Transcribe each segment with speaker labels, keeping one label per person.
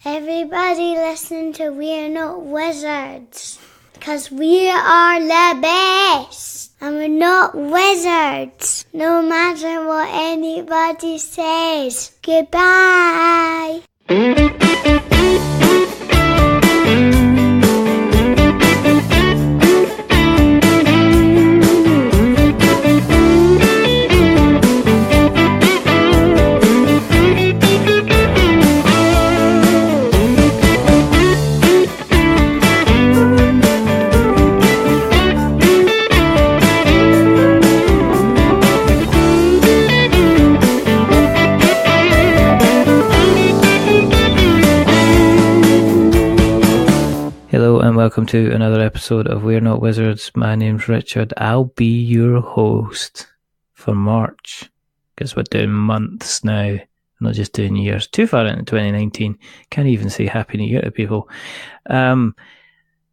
Speaker 1: Everybody listen to We're Not Wizards. Because we are the best. And we're not wizards. No matter what anybody says. Goodbye.
Speaker 2: Hello and welcome to another episode of We're Not Wizards. My name's Richard. I'll be your host for March, because we're doing months now, not just doing years. Too far into 2019. Can't even say Happy New Year to people.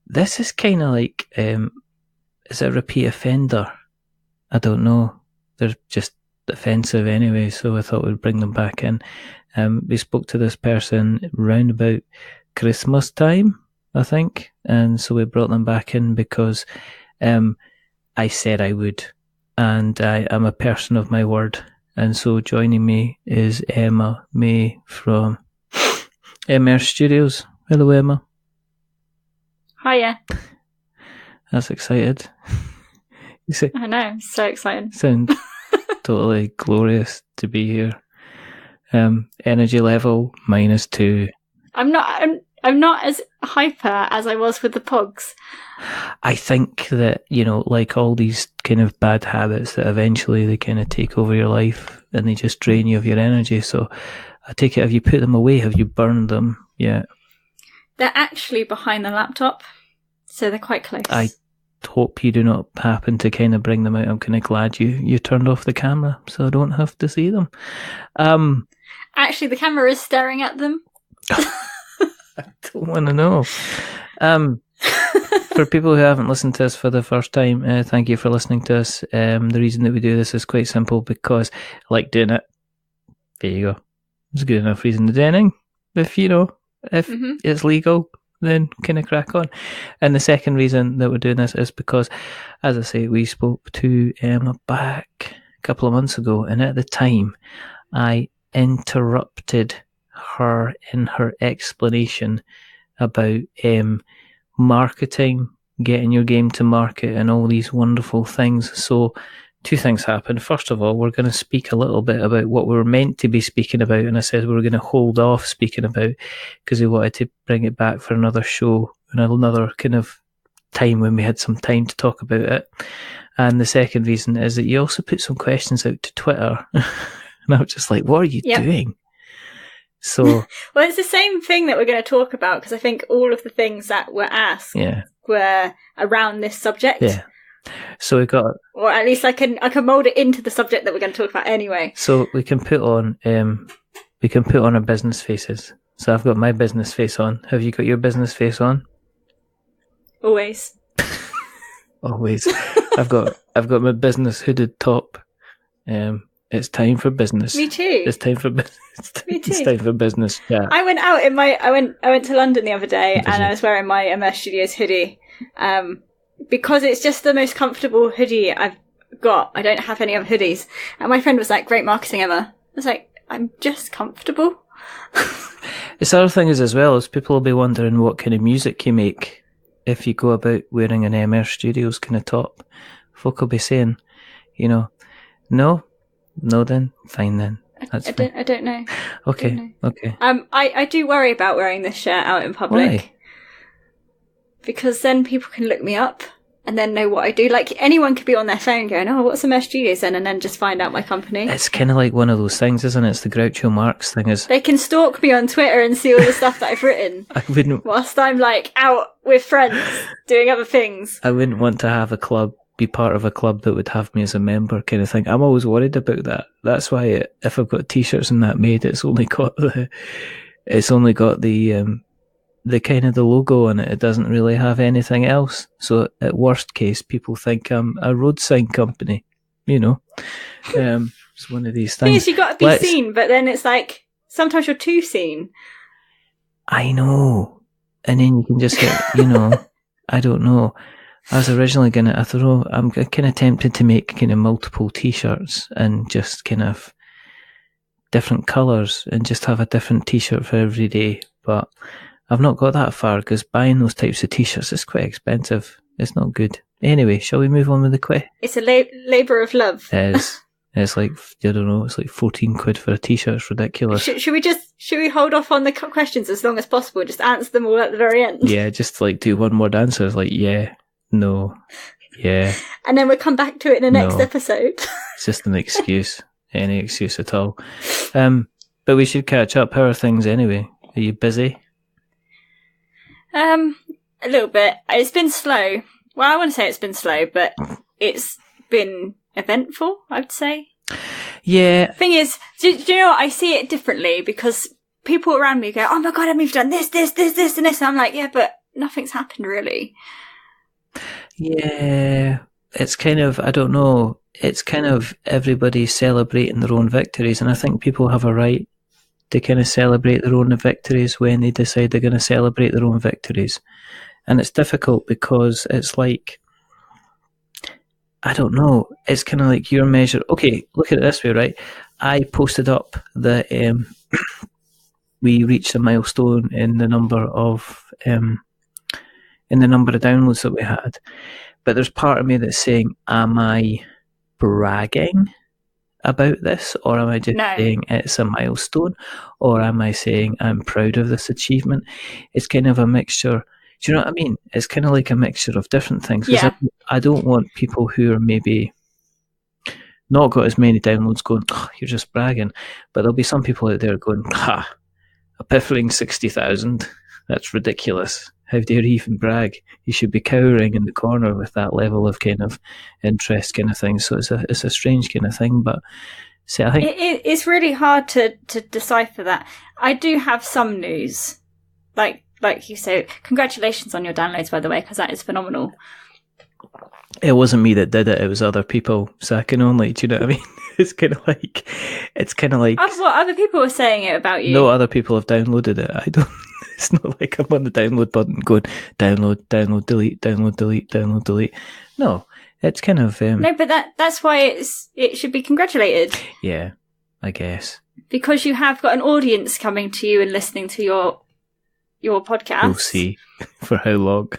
Speaker 2: This is kind of like, is it a repeat offender? I don't know. They're just offensive anyway, so I thought we'd bring them back in. We spoke to this person round about Christmas time, I think, and so we brought them back in because I said I would, and I am a person of my word. And so joining me is Emma May from Emmerse Studios. Hello, Emma.
Speaker 3: Hiya.
Speaker 2: That's excited. You say,
Speaker 3: I know, I'm so excited.
Speaker 2: Sound totally glorious to be here. Energy level -2.
Speaker 3: I'm not as hyper as I was with the Pogs.
Speaker 2: I think that, like all these kind of bad habits, that eventually they kind of take over your life and they just drain you of your energy. So I take it, have you put them away? Have you burned them yet?
Speaker 3: They're actually behind the laptop, so they're quite close.
Speaker 2: I hope you do not happen to kind of bring them out. I'm kind of glad you turned off the camera so I don't have to see them.
Speaker 3: Actually, the camera is staring at them.
Speaker 2: I don't want to know. For people who haven't listened to us for the first time, thank you for listening to us. The reason that we do this is quite simple, because I like doing it. There you go. It's a good enough reason to do anything. If it's legal, then kind of crack on. And the second reason that we're doing this is because, as I say, we spoke to Emma back a couple of months ago, and at the time I interrupted her in her explanation about marketing, getting your game to market and all these wonderful things. So two things happened. First of all, we're going to speak a little bit about what we were meant to be speaking about, and I said we were going to hold off speaking about because we wanted to bring it back for another show and another kind of time when we had some time to talk about it. And the second reason is that you also put some questions out to Twitter and I was just like, what are you doing? So,
Speaker 3: well, it's the same thing that we're going to talk about, because I think all of the things that were asked were around this subject.
Speaker 2: Yeah. So we got,
Speaker 3: or at least I can mold it into the subject that we're going to talk about anyway.
Speaker 2: So we can put on our business faces. So I've got my business face on. Have you got your business face on?
Speaker 3: Always.
Speaker 2: Always. I've got my business hooded top. It's time for business.
Speaker 3: Me too.
Speaker 2: It's time for business.
Speaker 3: Me too.
Speaker 2: It's time for business. Yeah.
Speaker 3: I went out I went to London the other day, and I was wearing my Emmerse Studios hoodie, because it's just the most comfortable hoodie I've got. I don't have any other hoodies, and my friend was like, "Great marketing, Emma." I was like, "I'm just comfortable."
Speaker 2: The other thing is, as well, is people will be wondering what kind of music you make if you go about wearing an Emmerse Studios kind of top. Folk will be saying, No, then fine then. That's fine.
Speaker 3: I don't know.
Speaker 2: Okay. Okay.
Speaker 3: I do worry about wearing this shirt out in public.
Speaker 2: Why?
Speaker 3: Because then people can look me up and then know what I do. Like, anyone could be on their phone going, "Oh, what's Emmerse Studios then?" and then just find out my company.
Speaker 2: It's kind of like one of those things, isn't it? It's the Groucho Marx thing. Is
Speaker 3: they can stalk me on Twitter and see all the stuff that I've written.
Speaker 2: I wouldn't.
Speaker 3: Whilst I'm like out with friends doing other things.
Speaker 2: I wouldn't want to have be part of a club that would have me as a member, kind of thing. I'm always worried about that. That's why if I've got t-shirts and that made, it's only got the kind of the logo on it. It doesn't really have anything else. So at worst case, people think I'm a road sign company. It's one of these things.
Speaker 3: Thing is, you got to be seen, but then it's like sometimes you're too seen.
Speaker 2: I know. And then you can just get, I don't know. I was originally I thought, I'm kind of tempted to make kind of multiple t-shirts and just kind of different colours and just have a different t-shirt for every day. But I've not got that far because buying those types of t-shirts is quite expensive. It's not good. Anyway, shall we move on with the quiz?
Speaker 3: It's a labour of love.
Speaker 2: It is. It's like, I don't know, it's like 14 quid for a t-shirt. It's ridiculous.
Speaker 3: Should we hold off on the questions as long as possible? Just answer them all at the very end.
Speaker 2: Yeah, just like do one word answers, like yeah, no, yeah.
Speaker 3: And then we'll come back to it in the next episode.
Speaker 2: It's just an excuse. Any excuse at all. But we should catch up. How are things anyway? Are you busy?
Speaker 3: A little bit. It's been slow. Well, I wouldn't say it's been slow, but it's been eventful, I'd say.
Speaker 2: Yeah.
Speaker 3: Thing is, do you know what? I see it differently because people around me go, oh my god, I've done this, and this. And I'm like, yeah, but nothing's happened really.
Speaker 2: Yeah. It's kind of, I don't know, it's kind of everybody celebrating their own victories. And I think people have a right to kind of celebrate their own victories when they decide they're going to celebrate their own victories. And it's difficult because it's like, I don't know, it's kind of like your measure. Okay, look at it this way, right? I posted up that we reached a milestone in the number of downloads that we had. But there's part of me that's saying, am I bragging about this, or am I just saying it's a milestone, or am I saying I'm proud of this achievement? It's kind of a mixture. Do you know what I mean? It's kind of like a mixture of different things.
Speaker 3: Yeah.
Speaker 2: I don't want people who are maybe not got as many downloads going, oh, you're just bragging. But there'll be some people out there going, a piffling 60,000. That's ridiculous. How dare you even brag? You should be cowering in the corner with that level of kind of interest kind of thing. So it's a strange kind of thing. But see, I think
Speaker 3: it's really hard to decipher that. I do have some news. Like you say, congratulations on your downloads, by the way, because that is phenomenal.
Speaker 2: It wasn't me that did it. It was other people. So I can only, do you know what I mean? It's kind of like.
Speaker 3: Other people were saying it about you.
Speaker 2: No, other people have downloaded it. I don't. It's not like I'm on the download button going download, delete, download, delete. No, it's kind of.
Speaker 3: No, but that's why it should be congratulated.
Speaker 2: Yeah, I guess.
Speaker 3: Because you have got an audience coming to you and listening to your podcast.
Speaker 2: We'll see for how long.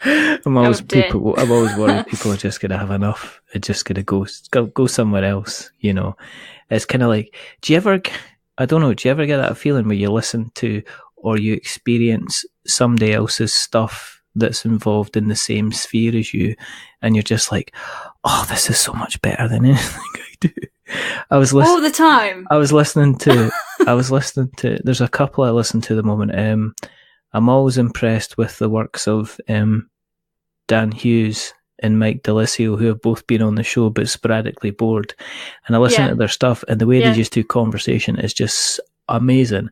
Speaker 2: I'm always worried people are just going to have enough. It's just going to go somewhere else. You know, it's kind of like, do you ever get that feeling where you listen to or you experience somebody else's stuff that's involved in the same sphere as you, and you're just like, oh, this is so much better than anything I do. All
Speaker 3: the time.
Speaker 2: I was listening to, there's a couple I listen to at the moment. I'm always impressed with the works of Dan Hughes and Mike DeLisio, who have both been on the show but sporadically bored. And I listen to their stuff, and the way they just do conversation is just amazing.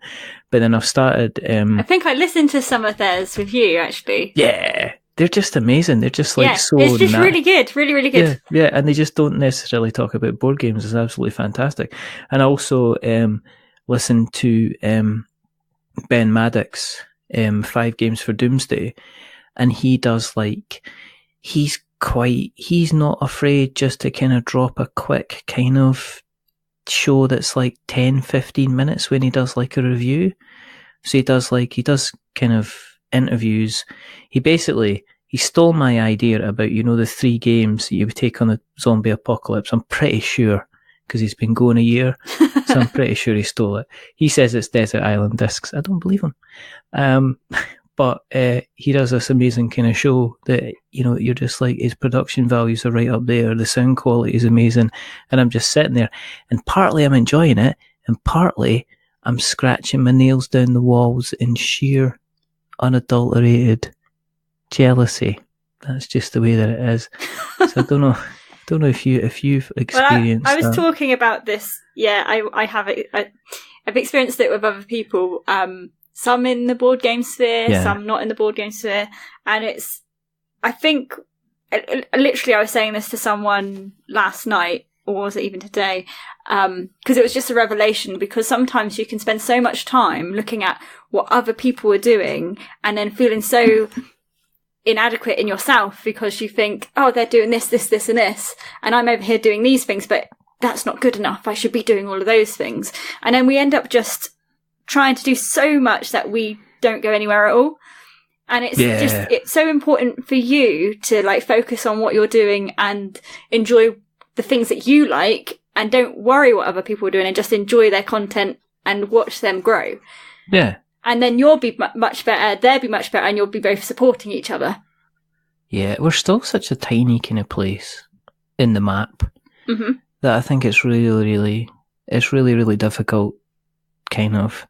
Speaker 2: But then I've started...
Speaker 3: I think I listened to some of theirs with you, actually.
Speaker 2: Yeah, they're just amazing. They're just like so...
Speaker 3: it's just really good, really, really good.
Speaker 2: Yeah, and they just don't necessarily talk about board games. It's absolutely fantastic. And I also listen to Ben Maddox, 5 Games for Doomsday, and he does like... He's not afraid just to kind of drop a quick kind of show that's like 10-15 minutes when he does like a review. So he does kind of interviews. He stole my idea about, the 3 games that you would take on the zombie apocalypse. I'm pretty sure, because he's been going a year, so I'm pretty sure he stole it. He says it's Desert Island Discs. I don't believe him. But he does this amazing kind of show that, you're just like, his production values are right up there. The sound quality is amazing. And I'm just sitting there. And partly I'm enjoying it. And partly I'm scratching my nails down the walls in sheer, unadulterated jealousy. That's just the way that it is. So I don't know if you've experienced
Speaker 3: I was talking about this. Yeah, I have it. I've experienced it with other people. Some in the board game sphere, some not in the board game sphere. And I think, literally I was saying this to someone last night, or was it even today? Because it was just a revelation, because sometimes you can spend so much time looking at what other people are doing and then feeling so inadequate in yourself because you think, oh, they're doing this, this, this, and this, and I'm over here doing these things, but that's not good enough. I should be doing all of those things. And then we end up just trying to do so much that we don't go anywhere at all. And it's so important for you to like focus on what you're doing and enjoy the things that you like, and don't worry what other people are doing, and just enjoy their content and watch them grow.
Speaker 2: Yeah.
Speaker 3: And then you'll be much better, they'll be much better, and you'll be both supporting each other.
Speaker 2: Yeah, we're still such a tiny kind of place in the map that I think it's really difficult kind of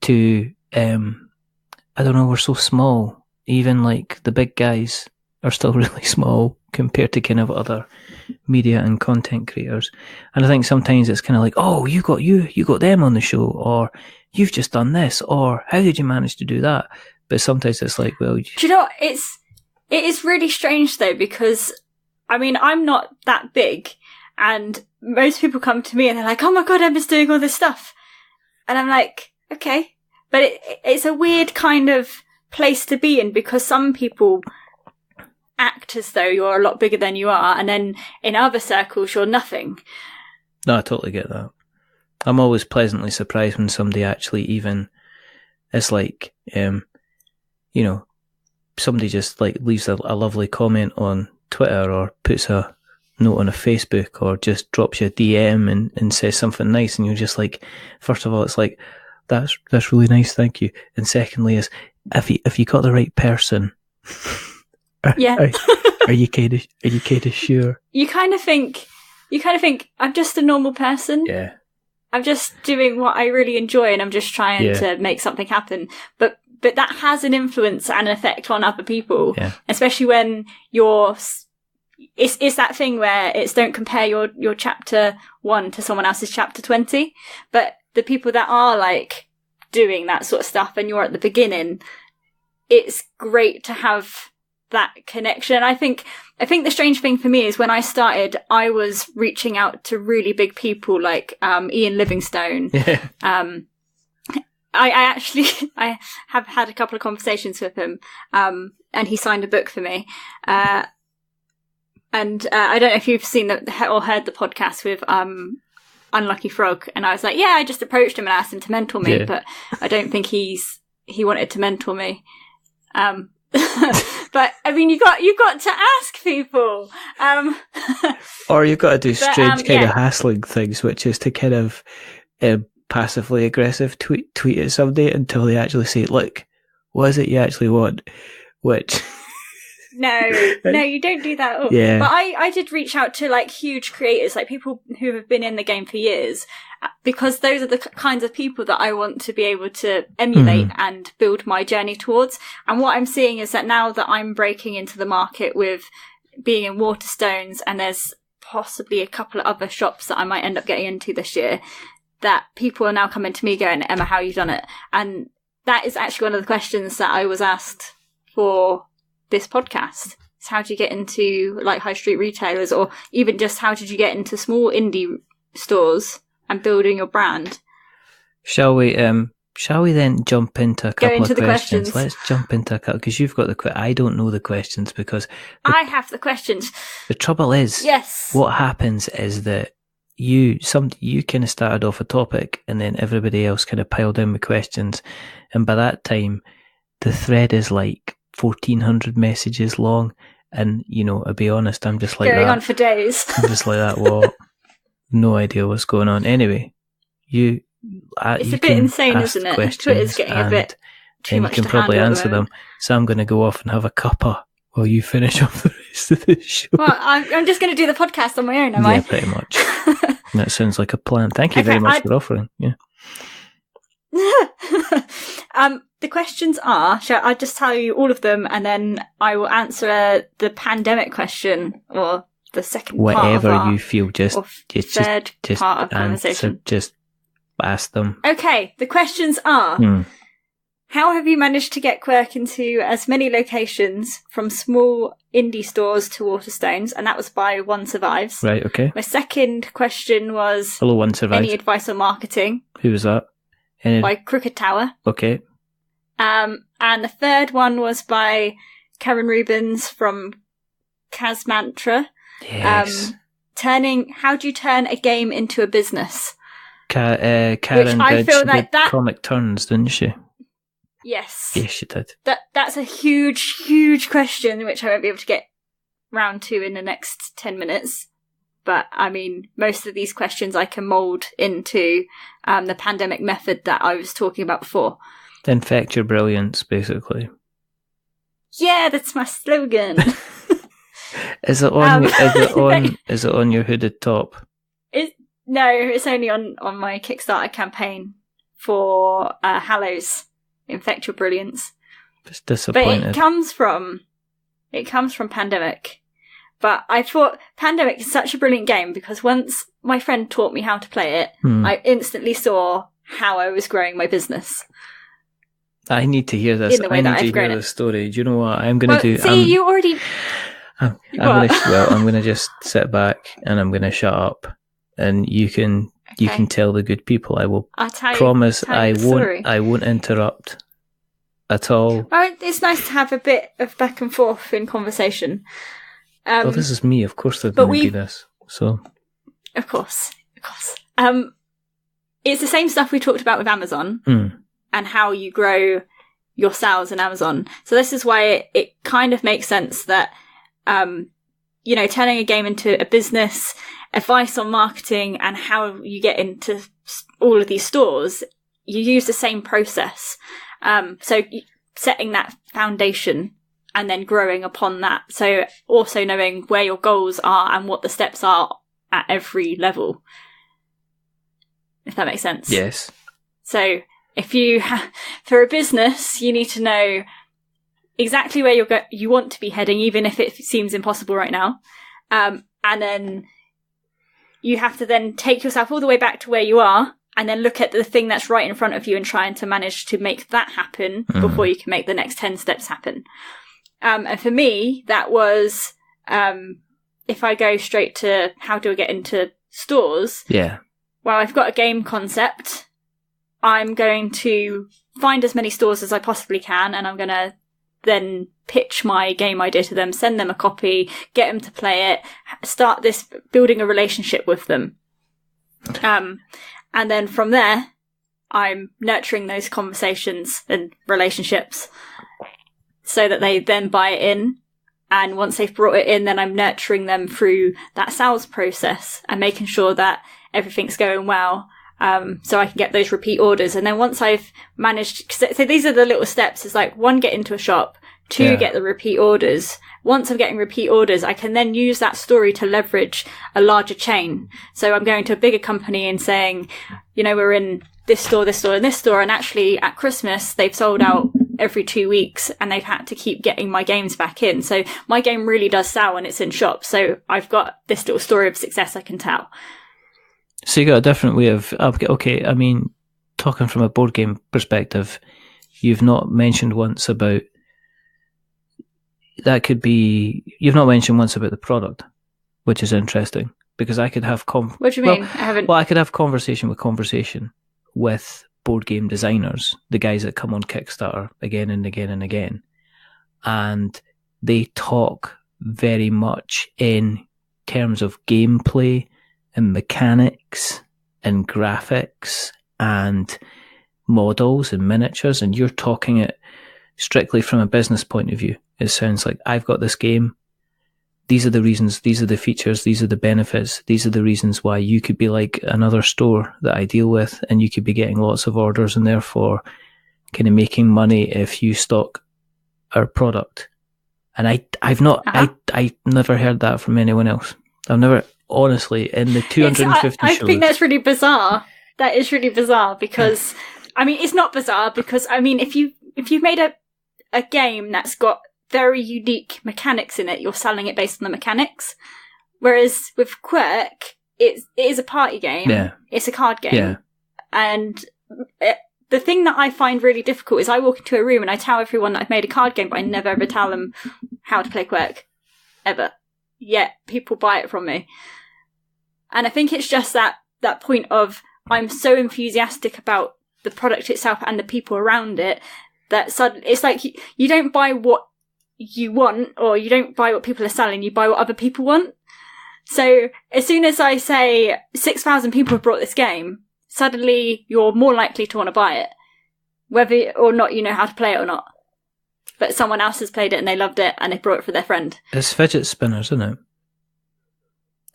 Speaker 2: to, I don't know, we're so small. Even like the big guys are still really small compared to kind of other media and content creators. And I think sometimes it's kind of like, oh, you got them on the show, or you've just done this, or how did you manage to do that? But sometimes it's like, well,
Speaker 3: do you know what? It is really strange though, because I mean, I'm not that big, and most people come to me and they're like, oh my God, Emma's doing all this stuff. And I'm like, okay. But it's a weird kind of place to be in, because some people act as though you're a lot bigger than you are, and then in other circles you're nothing.
Speaker 2: No, I totally get that. I'm always pleasantly surprised when somebody actually even, it's like, you know, somebody just like leaves a lovely comment on Twitter, or puts a note on a Facebook, or just drops you a DM and says something nice, and you're just like, first of all, it's like, that's really nice, thank you. And secondly is, if you got the right person,
Speaker 3: yeah,
Speaker 2: are you kind of sure? You kind of
Speaker 3: think I'm just a normal person.
Speaker 2: Yeah.
Speaker 3: I'm just doing what I really enjoy, and I'm just trying to make something happen. But that has an influence and an effect on other people, especially when it's that thing where it's don't compare your chapter 1 to someone else's chapter 20. But the people that are like doing that sort of stuff and you're at the beginning, it's great to have that connection. I think the strange thing for me is when I started, I was reaching out to really big people like Ian Livingstone. Yeah. I have had a couple of conversations with him, and he signed a book for me. And I don't know if you've seen or heard the podcast with Unlucky Frog. And I was like, yeah, I just approached him and asked him to mentor me, but I don't think he wanted to mentor me. But I mean, you got to ask people,
Speaker 2: or you've got to do strange kind of hassling things, which is to kind of passively aggressive tweet at somebody until they actually say, look, what is it you actually want? Which
Speaker 3: no, you don't do that at all. Yeah. But I did reach out to like huge creators, like people who have been in the game for years, because those are the kinds of people that I want to be able to emulate and build my journey towards. And what I'm seeing is that now that I'm breaking into the market with being in Waterstones, and there's possibly a couple of other shops that I might end up getting into this year, that people are now coming to me going, Emma, how you done it? And that is actually one of the questions that I was asked for this podcast. Is how do you get into like high street retailers, or even just how did you get into small indie stores and building your brand? Shall we
Speaker 2: then jump into a couple of questions? Let's jump into a couple, because you've got I don't know the questions, because
Speaker 3: I have the questions.
Speaker 2: The trouble is,
Speaker 3: yes,
Speaker 2: what happens is that you kind of started off a topic, and then everybody else kind of piled in with questions, and by that time the thread is like 1,400 messages long, and you know, to be honest, I'm just like
Speaker 3: going on for days.
Speaker 2: I'm just like that. What? No idea what's going on. Anyway, it's
Speaker 3: a bit insane, isn't it? Twitter's getting a bit too much to handle. You can probably answer them. So I'm going to go off and have a cuppa while you finish off the rest of the show. Well, I'm just going to do the podcast on my own, am I?
Speaker 2: Yeah, pretty much. That sounds like a plan. Thank you very much for offering. Yeah.
Speaker 3: The questions are, I'll just tell you all of them, and then I will answer the pandemic question, or the second
Speaker 2: whatever
Speaker 3: part of
Speaker 2: you feel, just
Speaker 3: part of conversation.
Speaker 2: Just ask them.
Speaker 3: Okay, the questions are, how have you managed to get Quirk into as many locations, from small indie stores to Waterstones? And that was by One Survives.
Speaker 2: Right, okay.
Speaker 3: My second question was,
Speaker 2: Hello, One Survives.
Speaker 3: any advice on marketing?
Speaker 2: Who was that?
Speaker 3: By Crooked Tower.
Speaker 2: Okay.
Speaker 3: And the third one was by Karen Rubens from Kazmantra.
Speaker 2: Yes.
Speaker 3: How do you turn a game into a business?
Speaker 2: Karen
Speaker 3: I feel like that
Speaker 2: Comic Turns, didn't she?
Speaker 3: Yes.
Speaker 2: Yes, she did.
Speaker 3: That's a huge, huge question, which I won't be able to get round to in the next 10 minutes. But, I mean, most of these questions I can mould into the pandemic method that I was talking about before.
Speaker 2: Infect your brilliance, basically.
Speaker 3: Yeah, that's my slogan.
Speaker 2: Is it on? Is it on your hooded top?
Speaker 3: No, it's only on my Kickstarter campaign for Hallows. Infect your brilliance.
Speaker 2: It's disappointed.
Speaker 3: But it comes from Pandemic. But I thought Pandemic is such a brilliant game because once my friend taught me how to play it, I instantly saw how I was growing my business.
Speaker 2: I need to hear this. I need to hear this story. Do you know what I'm going to do?
Speaker 3: See, you already.
Speaker 2: I'm going to just sit back and I'm going to shut up, and you can tell the good people. I will promise I won't interrupt at all.
Speaker 3: Well, it's nice to have a bit of back and forth in conversation.
Speaker 2: Well, this is me. Of course, there's going to be this. So,
Speaker 3: of course. It's the same stuff we talked about with Amazon and how you grow your sales in Amazon. So this is why it kind of makes sense that, turning a game into a business, advice on marketing and how you get into all of these stores, you use the same process. So setting that foundation and then growing upon that. So also knowing where your goals are and what the steps are at every level. If that makes sense.
Speaker 2: Yes.
Speaker 3: So if you, for a business, you need to know exactly where you want to be heading, even if it seems impossible right now. And then you have to then take yourself all the way back to where you are and then look at the thing that's right in front of you and trying to manage to make that happen before you can make the next 10 steps happen. And for me, that was, if I go straight to how do I get into stores?
Speaker 2: Yeah.
Speaker 3: Well, I've got a game concept. I'm going to find as many stores as I possibly can, and I'm going to then pitch my game idea to them, send them a copy, get them to play it, start building a relationship with them. And then from there, I'm nurturing those conversations and relationships so that they then buy it in. And once they've brought it in, then I'm nurturing them through that sales process and making sure that everything's going well. So I can get those repeat orders. And then once I've managed, so these are the little steps. It's like 1, get into a shop, 2, get the repeat orders. Once I'm getting repeat orders, I can then use that story to leverage a larger chain. So I'm going to a bigger company and saying, we're in this store, and this store. And actually at Christmas, they've sold out every 2 weeks and they've had to keep getting my games back in. So my game really does sell when it's in shops. So I've got this little story of success I can tell.
Speaker 2: So you got a different way of, okay, I mean, talking from a board game perspective, you've not mentioned once about, you've not mentioned once about the product, which is interesting, because I could have,
Speaker 3: what do you mean? I haven't.
Speaker 2: Well, I could have conversation with board game designers, the guys that come on Kickstarter again and again and again, and they talk very much in terms of gameplay and mechanics and graphics and models and miniatures, and you're talking it strictly from a business point of view. It sounds like, I've got this game, these are the reasons, these are the features, these are the benefits, these are the reasons why you could be like another store that I deal with, and you could be getting lots of orders and therefore kind of making money if you stock our product. And I've never heard that from anyone else. I've never, honestly, in the 250
Speaker 3: I
Speaker 2: shows.
Speaker 3: think that's really bizarre. That is really bizarre because, I mean, it's not bizarre because, I mean, if you've made a game that's got very unique mechanics in it, you're selling it based on the mechanics. Whereas with Quirk, it is a party game.
Speaker 2: Yeah.
Speaker 3: It's a card game.
Speaker 2: Yeah.
Speaker 3: And the thing that I find really difficult is I walk into a room and I tell everyone that I've made a card game, but I never ever tell them how to play Quirk. Ever. Yet people buy it from me. And I think it's just that point of I'm so enthusiastic about the product itself and the people around it that suddenly it's like you don't buy what you want, or you don't buy what people are selling, you buy what other people want. So as soon as I say 6,000 people have brought this game, suddenly you're more likely to want to buy it, whether or not you know how to play it or not. But someone else has played it and they loved it and they brought it for their friend.
Speaker 2: It's fidget spinners, isn't it?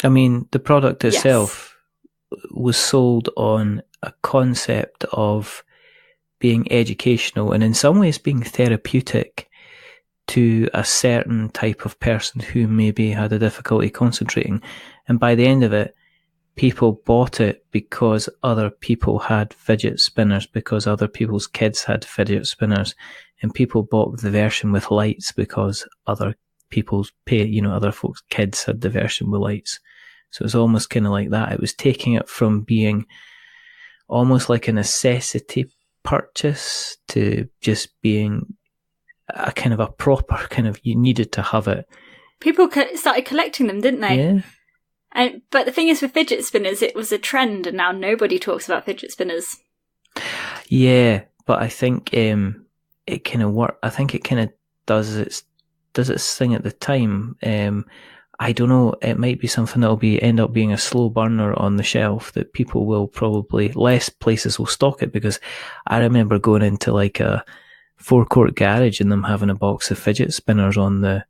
Speaker 2: I mean, the product itself was sold on a concept of being educational and in some ways being therapeutic to a certain type of person who maybe had a difficulty concentrating. And by the end of it, people bought it because other people had fidget spinners, because other people's kids had fidget spinners, and people bought the version with lights because other people's other folks' kids had the version with lights. So it was almost kind of like that. It was taking it from being almost like a necessity purchase to just being a kind of a proper kind of, you needed to have it.
Speaker 3: People started collecting them, didn't they?
Speaker 2: Yeah.
Speaker 3: But the thing is with fidget spinners, it was a trend and now nobody talks about fidget spinners.
Speaker 2: Yeah, but I think it kind of work. I think it kind of does its thing at the time. I don't know. It might be something that'll end up being a slow burner on the shelf that people will probably, less places will stock it, because I remember going into like a forecourt garage and them having a box of fidget spinners on the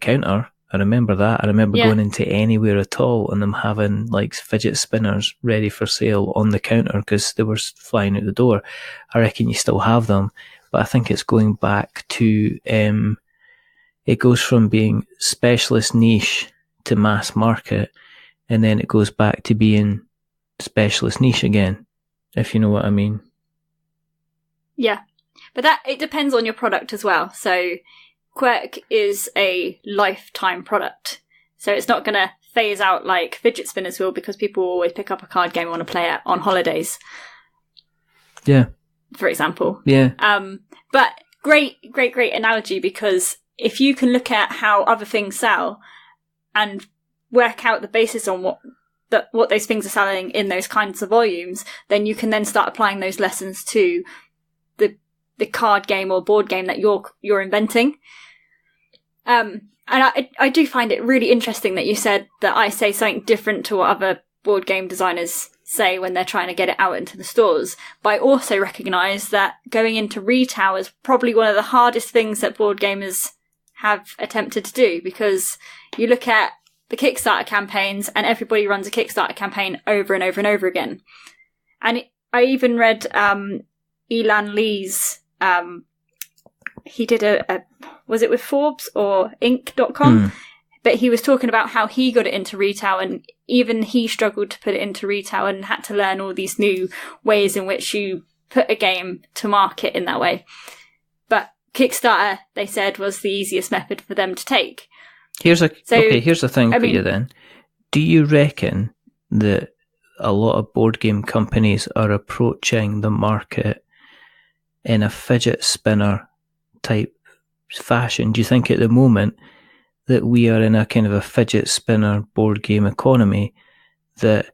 Speaker 2: counter. I remember that. I remember going into anywhere at all and them having like fidget spinners ready for sale on the counter because they were flying out the door. I reckon you still have them, but I think it's going back to, it goes from being specialist niche to mass market, and then it goes back to being specialist niche again, if you know what I mean.
Speaker 3: Yeah, but it depends on your product as well. So Quirk is a lifetime product. So it's not going to phase out like fidget spinners will, because people will always pick up a card game and want to play it on holidays.
Speaker 2: Yeah.
Speaker 3: For example.
Speaker 2: Yeah.
Speaker 3: But great analogy, because if you can look at how other things sell and work out the basis on what those things are selling in those kinds of volumes, then you can then start applying those lessons to the card game or board game that you're inventing. And I do find it really interesting that you said that I say something different to what other board game designers say when they're trying to get it out into the stores. But I also recognise that going into retail is probably one of the hardest things that board gamers have attempted to do, because you look at the Kickstarter campaigns and everybody runs a Kickstarter campaign over and over and over again. And I even read Elan Lee's, he did was it with Forbes or Inc.com? But he was talking about how he got it into retail, and even he struggled to put it into retail and had to learn all these new ways in which you put a game to market in that way. But Kickstarter, they said, was the easiest method for them to take.
Speaker 2: Here's the thing for you then. Do you reckon that a lot of board game companies are approaching the market in a fidget spinner type fashion? Do you think at the moment that we are in a kind of a fidget spinner board game economy, that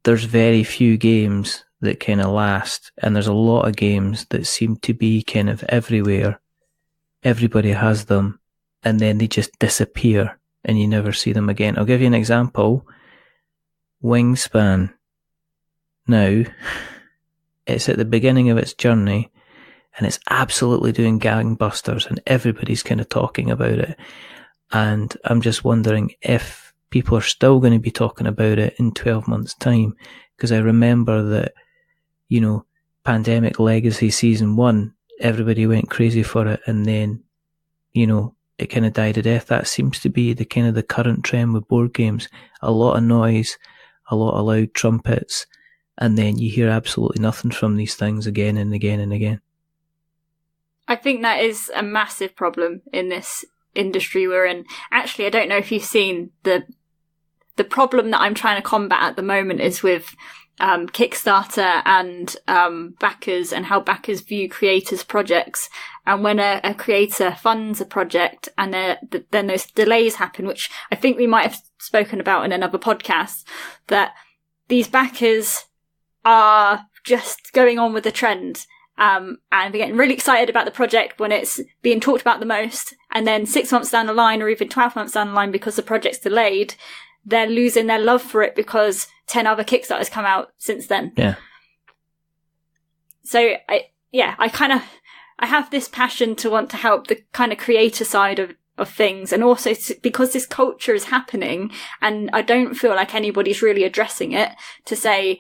Speaker 2: there's very few games that kind of last, and there's a lot of games that seem to be kind of everywhere, everybody has them, and then they just disappear and you never see them again? I'll give you an example. Wingspan. Now, it's at the beginning of its journey and it's absolutely doing gangbusters and everybody's kind of talking about it. And I'm just wondering if people are still going to be talking about it in 12 months' time. Because I remember that, Pandemic Legacy Season 1, everybody went crazy for it, and then, it kind of died a death. That seems to be the kind of the current trend with board games. A lot of noise, a lot of loud trumpets, and then you hear absolutely nothing from these things again and again and again.
Speaker 3: I think that is a massive problem in this industry we're in. Actually, I don't know if you've seen the problem that I'm trying to combat at the moment is with Kickstarter and backers, and how backers view creators' projects. And when a creator funds a project and then those delays happen, which I think we might have spoken about in another podcast, that these backers are just going on with the trend. And they're getting really excited about the project when it's being talked about the most. And then 6 months down the line, or even 12 months down the line, because the project's delayed, they're losing their love for it because 10 other Kickstarters come out since then.
Speaker 2: Yeah.
Speaker 3: So I have this passion to want to help the kind of creator side of things. And also because this culture is happening and I don't feel like anybody's really addressing it, to say,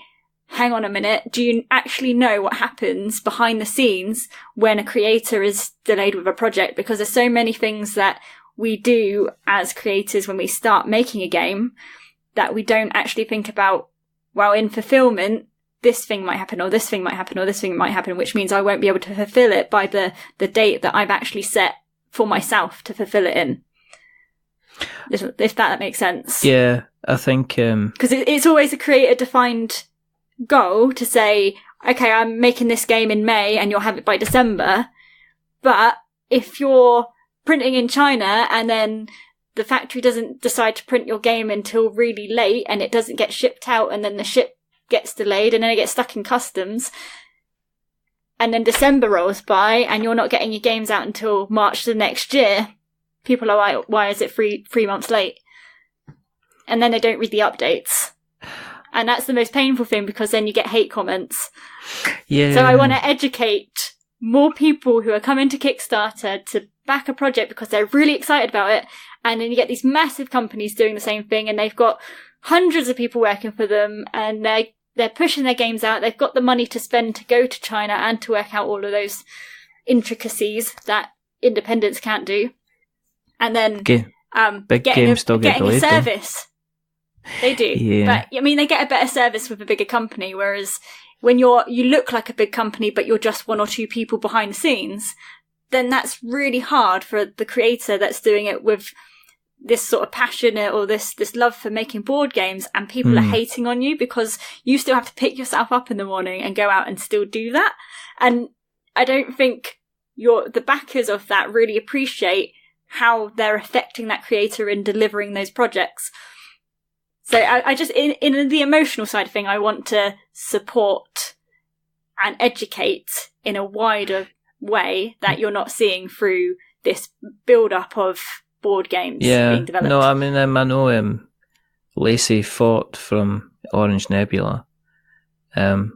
Speaker 3: hang on a minute, do you actually know what happens behind the scenes when a creator is delayed with a project? Because there's so many things that we do as creators when we start making a game that we don't actually think about, well, in fulfillment, this thing might happen, or this thing might happen, or this thing might happen, which means I won't be able to fulfill it by the date that I've actually set for myself to fulfill it in. If that makes sense.
Speaker 2: Yeah, I think...
Speaker 3: Because it's always a creator-defined goal to say, okay, I'm making this game in May and you'll have it by December. But if you're printing in China and then the factory doesn't decide to print your game until really late and it doesn't get shipped out, and then the ship gets delayed and then it gets stuck in customs, and then December rolls by and you're not getting your games out until March the next year, people are like, why is it three months late? And then they don't read the updates. And that's the most painful thing, because then you get hate comments.
Speaker 2: Yeah.
Speaker 3: So I want to educate more people who are coming to Kickstarter to back a project because they're really excited about it. And then you get these massive companies doing the same thing, and they've got hundreds of people working for them, and they're pushing their games out. They've got the money to spend to go to China and to work out all of those intricacies that independents can't do. And then
Speaker 2: big games still get delayed,
Speaker 3: a service. They do.
Speaker 2: Yeah.
Speaker 3: But I mean, they get a better service with a bigger company, whereas when you look like a big company but you're just one or two people behind the scenes, then that's really hard for the creator that's doing it with this sort of passion or this love for making board games, and people are hating on you because you still have to pick yourself up in the morning and go out and still do that. And I don't think the backers of that really appreciate how they're affecting that creator in delivering those projects. So I just, in the emotional side of thing, I want to support and educate in a wider way that you're not seeing through this build-up of board games being developed.
Speaker 2: No, I mean, I know Lacey Fort from Orange Nebula, and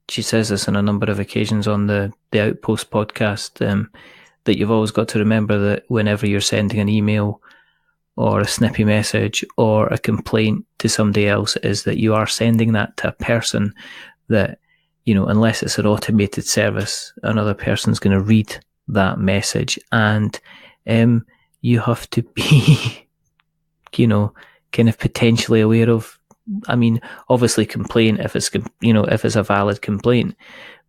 Speaker 2: she says this on a number of occasions on the Outpost podcast, that you've always got to remember that whenever you're sending an email or a snippy message or a complaint to somebody else, is that you are sending that to a person that, you know, unless it's an automated service, another person's going to read that message, and you have to be, you know, kind of potentially aware of, I mean, obviously complain if it's, you know, if it's a valid complaint,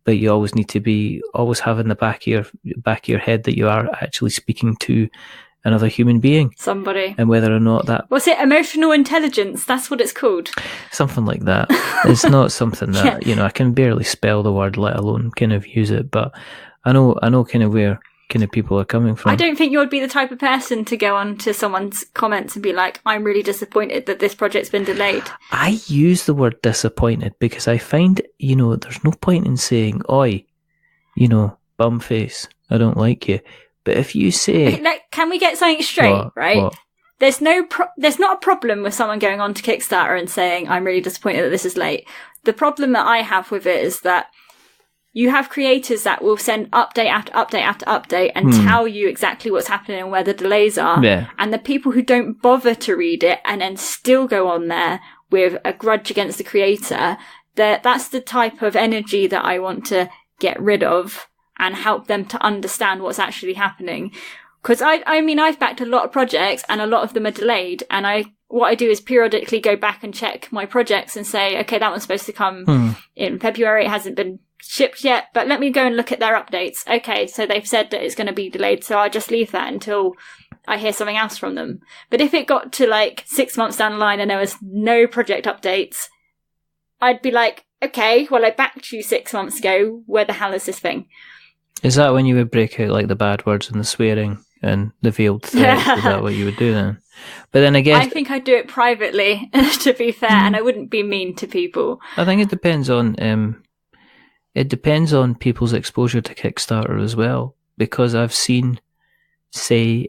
Speaker 2: but you always need to be always have in the back of your head that you are actually speaking to another human being,
Speaker 3: somebody,
Speaker 2: and whether or not that,
Speaker 3: what's it, emotional intelligence, that's what it's called,
Speaker 2: something like that. It's not something that you know, I can barely spell the word, let alone kind of use it, but I know kind of where kind of people are coming from.
Speaker 3: I don't think you would be the type of person to go on to someone's comments and be like, I'm really disappointed that this project's been delayed.
Speaker 2: I use the word disappointed because I find, you know, there's no point in saying, oi, you know, bumface, I don't like you. But if you say...
Speaker 3: Can we get something straight, right? What? There's not a problem with someone going on to Kickstarter and saying, I'm really disappointed that this is late. The problem that I have with it is that you have creators that will send update after update after update and tell you exactly what's happening and where the delays are.
Speaker 2: Yeah.
Speaker 3: And the people who don't bother to read it and then still go on there with a grudge against the creator, that's the type of energy that I want to get rid of and help them to understand what's actually happening. Because I mean, I've backed a lot of projects and a lot of them are delayed, and what I do is periodically go back and check my projects and say, okay, that one's supposed to come in February, it hasn't been shipped yet, but let me go and look at their updates. Okay, so they've said that it's going to be delayed, so I'll just leave that until I hear something else from them. But if it got to like 6 months down the line and there was no project updates, I'd be like, okay, well, I backed you 6 months ago. Where the hell is this thing?
Speaker 2: Is that when you would break out like the bad words and the swearing and the veiled threats? Is that what you would do then? But then I guess
Speaker 3: I think I'd do it privately, to be fair, and I wouldn't be mean to people.
Speaker 2: I think it depends on people's exposure to Kickstarter as well, because I've seen, say,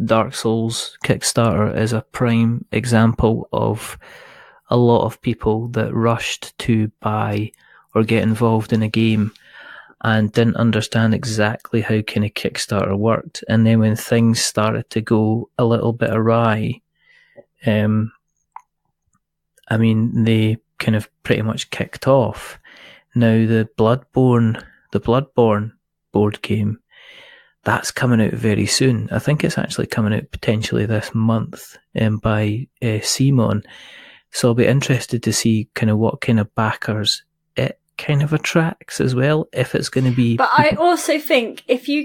Speaker 2: Dark Souls Kickstarter as a prime example of a lot of people that rushed to buy or get involved in a game and didn't understand exactly how kind of Kickstarter worked. And then when things started to go a little bit awry, they kind of pretty much kicked off. Now the Bloodborne board game, that's coming out very soon. I think it's actually coming out potentially this month by Simon. So I'll be interested to see kind of what kind of backers it kind of attracts as well, if it's going to be...
Speaker 3: But I also think if you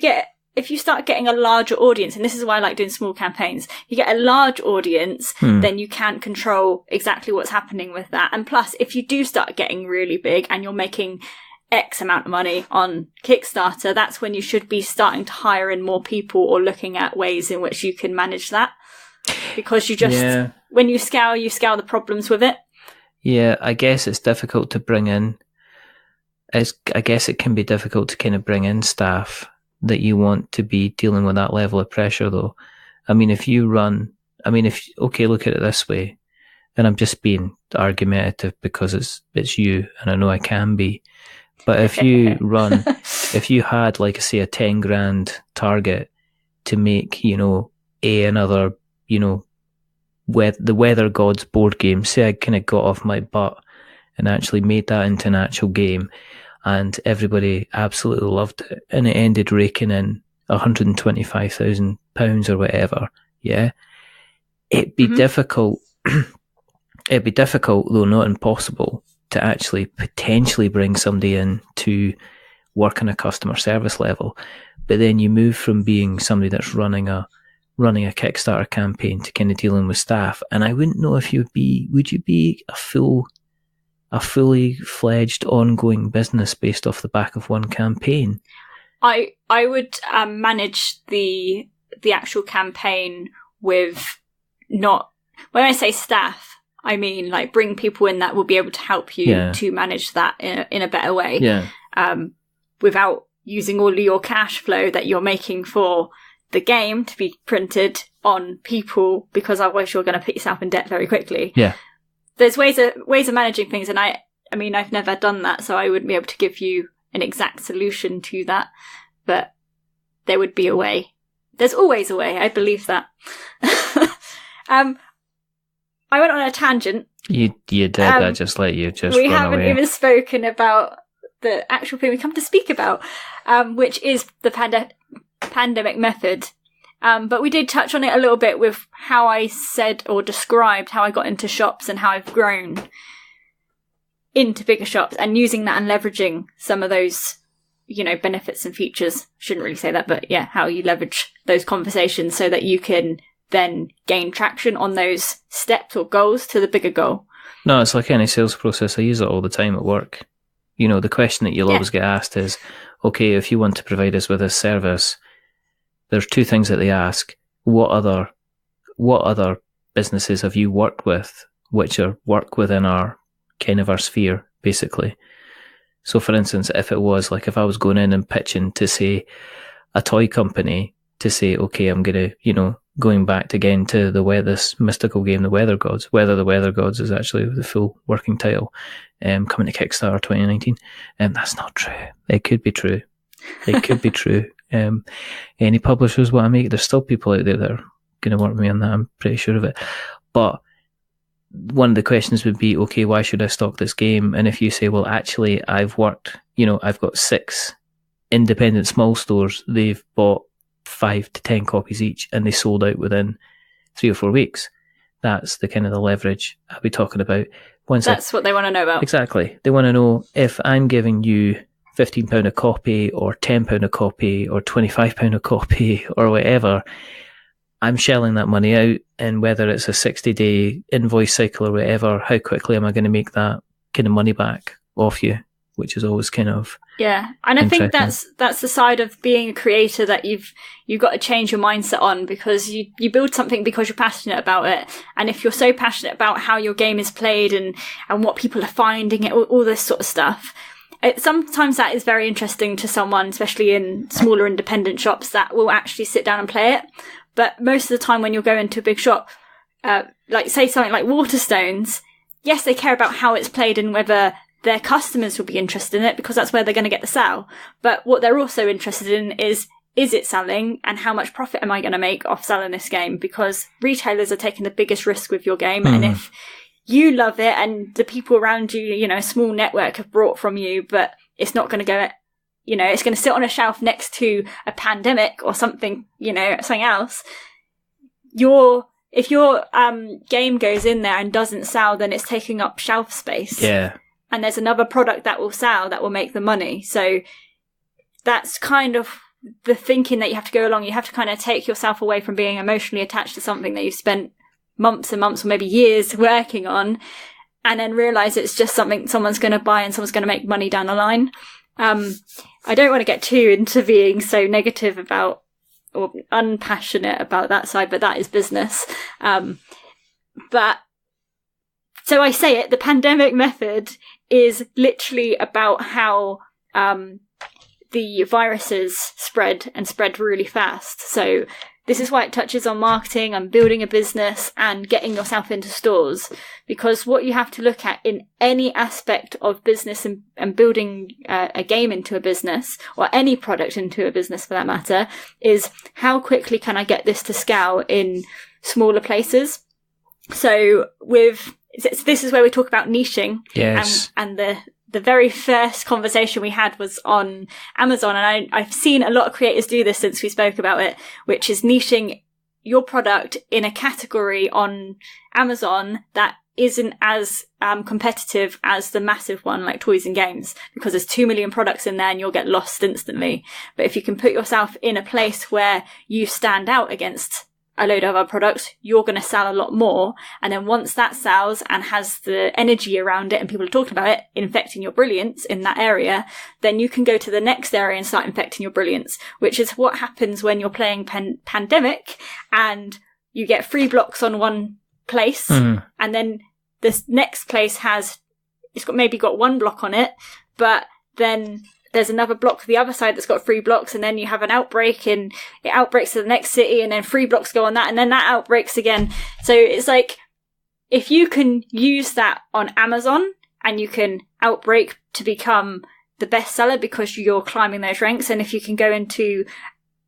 Speaker 3: start getting a larger audience, and this is why I like doing small campaigns, you get a large audience, then you can control exactly what's happening with that. And plus, if you do start getting really big and you're making X amount of money on Kickstarter, that's when you should be starting to hire in more people or looking at ways in which you can manage that. Because you just, when you scale the problems with it.
Speaker 2: Yeah, I guess it's difficult to bring in, I guess it can be difficult to kind of bring in staff that you want to be dealing with that level of pressure though. I mean, look at it this way, and I'm just being argumentative because it's you, and I know I can be. But if you had like say a 10 grand target to make, another, the Weather Gods board game, say I kind of got off my butt and actually made that into an actual game, and everybody absolutely loved it, and it ended raking in £125,000 or whatever, yeah, it'd be difficult. It'd be difficult, though not impossible, to actually potentially bring somebody in to work on a customer service level. But then you move from being somebody that's running a Kickstarter campaign to kind of dealing with staff. And I wouldn't know if would you be a fully fledged ongoing business based off the back of one campaign?
Speaker 3: I would manage the actual campaign with not, when I say staff, I mean like bring people in that will be able to help you to manage that in a better way. Without using all of your cash flow that you're making for the game to be printed on people, because otherwise you're going to put yourself in debt very quickly. Yeah. There's ways of managing things, and I mean, I've never done that, so I wouldn't be able to give you an exact solution to that, but there would be a way. There's always a way, I believe that. I went on a tangent.
Speaker 2: You did, I just let you just
Speaker 3: we
Speaker 2: run
Speaker 3: haven't
Speaker 2: away.
Speaker 3: even spoken about the actual thing we come to speak about, which is the pandemic method. But we did touch on it a little bit with how I said or described how I got into shops and how I've grown into bigger shops, and using that and leveraging some of those, benefits and features. Shouldn't really say that, but yeah, how you leverage those conversations so that you can then gain traction on those steps or goals to the bigger goal.
Speaker 2: No, it's like any sales process. I use it all the time at work. The question that you'll always get asked is, okay, if you want to provide us with this service, there's two things that they ask. What other businesses have you worked with which work within our sphere, basically? So for instance, if it was like, if I was going in and pitching to say a toy company to say, okay, I'm going to, going back again to this mystical game, The Weather Gods, whether The Weather Gods is actually the full working title, coming to Kickstarter 2019. That's not true. It could be true. It could be true. Any publishers want to make, there's still people out there that are going to work with me on that. I'm pretty sure of it. But one of the questions would be, okay, why should I stock this game? And if you say, well, actually, I've got 6 independent small stores. They've bought 5 to 10 copies each, and they sold out within 3 or 4 weeks. That's the kind of the leverage I'll be talking about.
Speaker 3: That's what they want to know about.
Speaker 2: Exactly. They want to know if I'm giving you £15 a copy or £10 a copy or £25 a copy or whatever, I'm shelling that money out, and whether it's a 60-day invoice cycle or whatever, how quickly am I going to make that kind of money back off you? Which is always kind of
Speaker 3: and I think that's the side of being a creator that you've got to change your mindset on, because you build something because you're passionate about it, and if you're so passionate about how your game is played and what people are finding it, all this sort of stuff, sometimes that is very interesting to someone, especially in smaller independent shops that will actually sit down and play it. But most of the time when you're going to a big shop, like say something like Waterstones, yes, they care about how it's played and whether their customers will be interested in it, because that's where they're going to get the sale. But what they're also interested in is it selling, and how much profit am I going to make off selling this game? Because retailers are taking the biggest risk with your game. And if you love it and the people around you, a small network have bought from you, but it's not going to go, it's going to sit on a shelf next to a pandemic or something, something else. If your game goes in there and doesn't sell, then it's taking up shelf space.
Speaker 2: Yeah.
Speaker 3: And there's another product that will sell, that will make the money. So that's kind of the thinking that you have to go along. You have to kind of take yourself away from being emotionally attached to something that you've spent months and months or maybe years working on, and then realize it's just something someone's going to buy and someone's going to make money down the line. I don't want to get too into being so negative about or unpassionate about that side, but that is business. But so I say it, the pandemic method is literally about how the viruses spread really fast. So this is why it touches on marketing and building a business and getting yourself into stores, because what you have to look at in any aspect of business and building a game into a business, or any product into a business for that matter, is how quickly can I get this to scale in smaller places. So this is where we talk about niching.
Speaker 2: Yes.
Speaker 3: And the very first conversation we had was on Amazon, and I've seen a lot of creators do this since we spoke about it, which is niching your product in a category on Amazon that isn't as competitive as the massive one like toys and games, because there's 2 million products in there and you'll get lost instantly. But if you can put yourself in a place where you stand out against a load of other products, you're going to sell a lot more. And then once that sells and has the energy around it and people are talking about it, infecting your brilliance in that area, then you can go to the next area and start infecting your brilliance, which is what happens when you're playing Pandemic and you get 3 blocks on one place, and then this next place maybe got 1 block on it, but then there's another block to the other side that's got 3 blocks, and then you have an outbreak and it outbreaks to the next city, and then 3 blocks go on that, and then that outbreaks again. So it's like, if you can use that on Amazon and you can outbreak to become the best seller because you're climbing those ranks, and if you can go into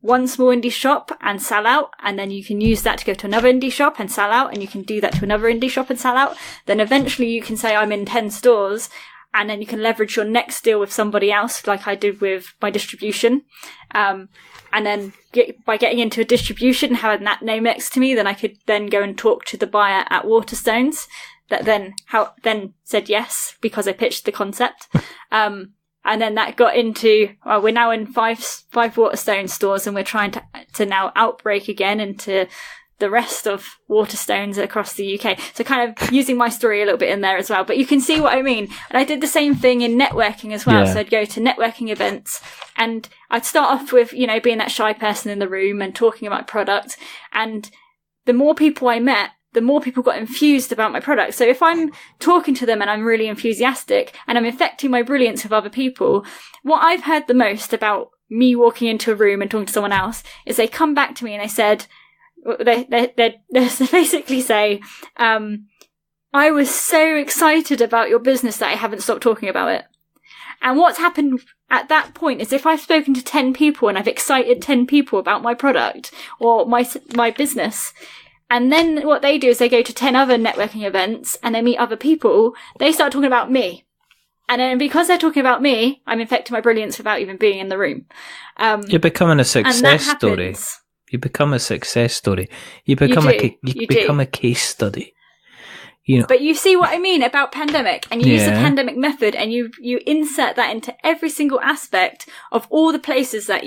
Speaker 3: one small indie shop and sell out, and then you can use that to go to another indie shop and sell out, and you can do that to another indie shop and sell out, then eventually you can say, I'm in 10 stores. And then you can leverage your next deal with somebody else, like I did with my distribution. And then by getting into a distribution, having that name next to me, then I could then go and talk to the buyer at Waterstones that then said yes, because I pitched the concept. And then that got into, we're now in five Waterstone stores, and we're trying to now outbreak again into the rest of Waterstones across the UK. So kind of using my story a little bit in there as well. But you can see what I mean. And I did the same thing in networking as well. Yeah. So I'd go to networking events and I'd start off with, being that shy person in the room and talking about product. And the more people I met, the more people got infused about my product. So if I'm talking to them and I'm really enthusiastic and I'm infecting my brilliance with other people, what I've heard the most about me walking into a room and talking to someone else is they come back to me and they said, they basically say, I was so excited about your business that I haven't stopped talking about it. And what's happened at that point is, if I've spoken to 10 people and I've excited 10 people about my product or my business, and then what they do is they go to 10 other networking events and they meet other people, they start talking about me. And then because they're talking about me, I'm infecting my brilliance without even being in the room.
Speaker 2: You're becoming a success story. You become a success story. You become a case study.
Speaker 3: But you see what I mean about pandemic, and you use the pandemic method, and you insert that into every single aspect of all the places that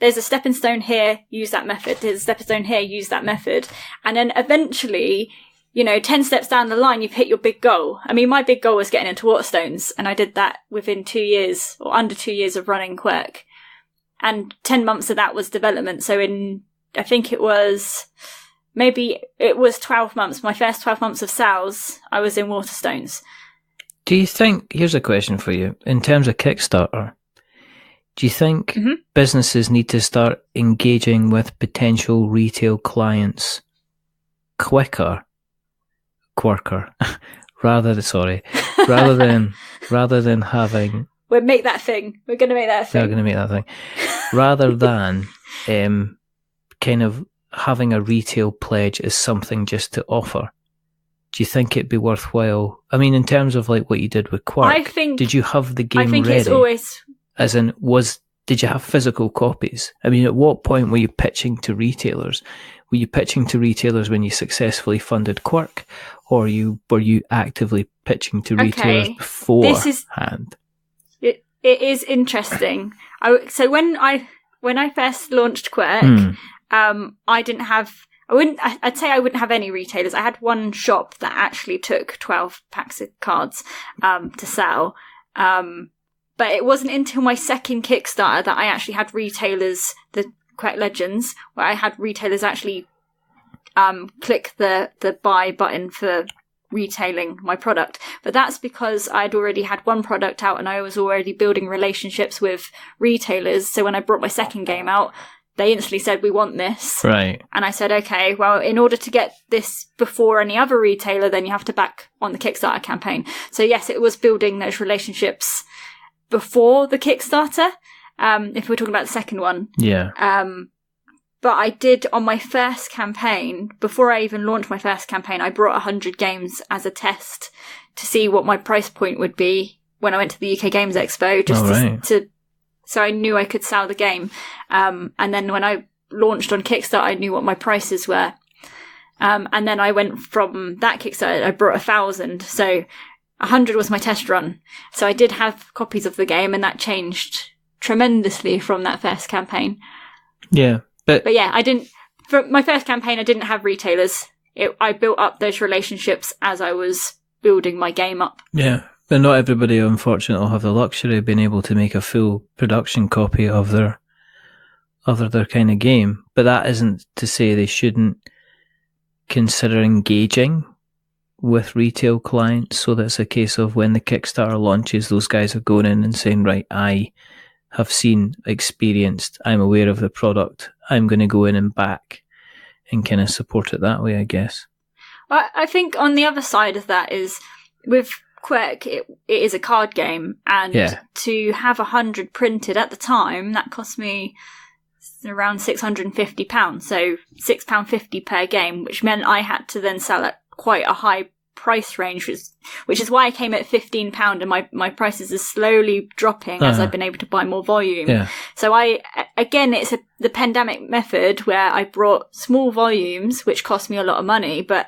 Speaker 3: there's a stepping stone here, use that method. There's a stepping stone here, use that method. And then eventually, 10 steps down the line, you've hit your big goal. I mean, my big goal was getting into Waterstones, and I did that within 2 years, or under 2 years of running Quirk. And 10 months of that was development. So I think it was 12 months. My first 12 months of sales, I was in Waterstones.
Speaker 2: Do you think, here's a question for you, in terms of Kickstarter, do you think businesses need to start engaging with potential retail clients quicker, rather than having...
Speaker 3: We'll make that thing. We're going to make that thing.
Speaker 2: We're going to make that thing. Rather than kind of having a retail pledge as something just to offer. Do you think it'd be worthwhile? I mean, in terms of like what you did with Quirk, did you have the game ready?
Speaker 3: It's always...
Speaker 2: As in, did you have physical copies? I mean, at what point were you pitching to retailers? Were you pitching to retailers when you successfully funded Quirk? Or were you actively pitching to retailers beforehand?
Speaker 3: It is interesting. So when I first launched Quirk, I'd say I wouldn't have any retailers. I had one shop that actually took 12 packs of cards to sell. But it wasn't until my second Kickstarter that I actually had retailers, the Quirk Legends, where I had retailers actually click the buy button for retailing my product. But that's because I'd already had one product out and I was already building relationships with retailers. So when I brought my second game out, they instantly said, we want this.
Speaker 2: Right.
Speaker 3: And I said, okay, well, in order to get this before any other retailer, then you have to back on the Kickstarter campaign. So yes, it was building those relationships before the Kickstarter, if we're talking about the second one.
Speaker 2: Yeah.
Speaker 3: But I did on my first campaign, before I even launched my first campaign, I brought 100 games as a test to see what my price point would be when I went to the UK Games Expo, so I knew I could sell the game. And then when I launched on Kickstarter, I knew what my prices were. And then I went from that Kickstarter, I brought 1,000. So 100 was my test run. So I did have copies of the game, and that changed tremendously from that first campaign.
Speaker 2: Yeah.
Speaker 3: But yeah, for my first campaign, I didn't have retailers. I built up those relationships as I was building my game up.
Speaker 2: Yeah. But not everybody, unfortunately, will have the luxury of being able to make a full production copy of their kind of game. But that isn't to say they shouldn't consider engaging with retail clients, so that's a case of when the Kickstarter launches, those guys are going in and saying, right, I have experienced, I'm aware of the product, I'm going to go in and back and kind of support it that way, I guess.
Speaker 3: Well, I think on the other side of that is, with Quirk, it is a card game, and to have 100 printed at the time, that cost me around £650, so £6.50 per game, which meant I had to then sell at quite a high price range, which is why I came at £15, and my prices are slowly dropping as I've been able to buy more volume.
Speaker 2: Yeah.
Speaker 3: So it's the pandemic method where I brought small volumes, which cost me a lot of money, but